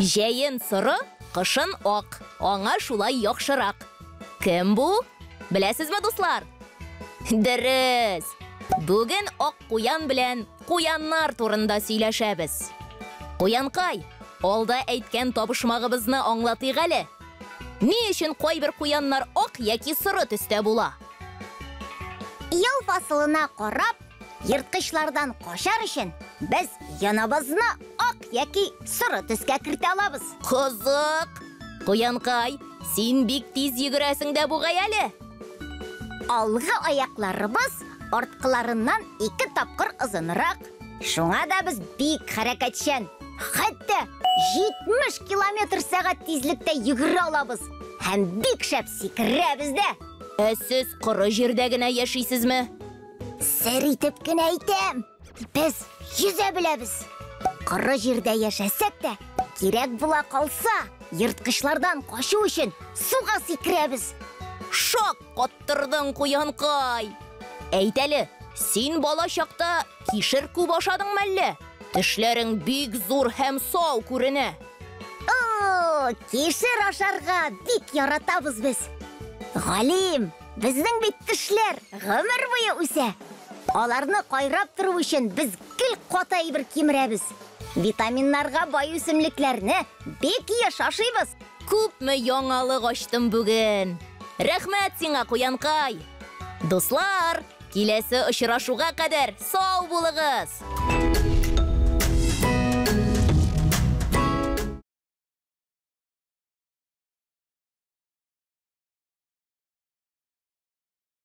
Жәйін сыры, қышын оқ, аңа шулай яқшырақ. Кім бұ? Білесізме, достар? Дұрыс! Бүгін оқ қуян білән қуяннар турында сөйләшәбез. Қуянқай, алда әйткен табышмағыбызны аңлатыйк әле. Ни өчен кайбер қуяннар оқ яки сыры төстә була? Ел фасылына қарап, йырткычлардан қашар өчен без янабызны ак яки сыры төскә кертә алабыз. Қызық! Қуянқай, син бик тиз йөгерәсең дә бугай әле. Алгы аякларыбыз арткыларыннан 2 тапкыр ызынрак. Шуңа да без бик хәрәкәтчән, хәтта 70 км/сәгать тизлектә йөгерә алабыз. Һәм бик шәп сикерәбез дә. Сез коры җирдә генә яшисезме? Сер итеп кенә әйтәм. Без йөзә беләбез. Коры җирдә яшәсәк тә, кирәк була калса, йырткычлардан качу өчен суга сикерәбез. Шок каттырдың, Куянкай. Әйт әле, син бала чакта кишер күп ашадыңмы әллә? Тешләрең бик зур һәм сау күренә. О, кишер ашарга бик яратабыз без. Галим, безнең бит тешләр гомер буе үсә. Аларны кайрап тору өчен без гел ката әйбер кимерәбез. Витаминнарга бай үсемлекләрне бик еш ашыйбыз. Күпме яңалык ачтым бүген. Рәхмәт сиңа, Куянкай. Дуслар, киләсе очрашуга кадәр сау булыгыз.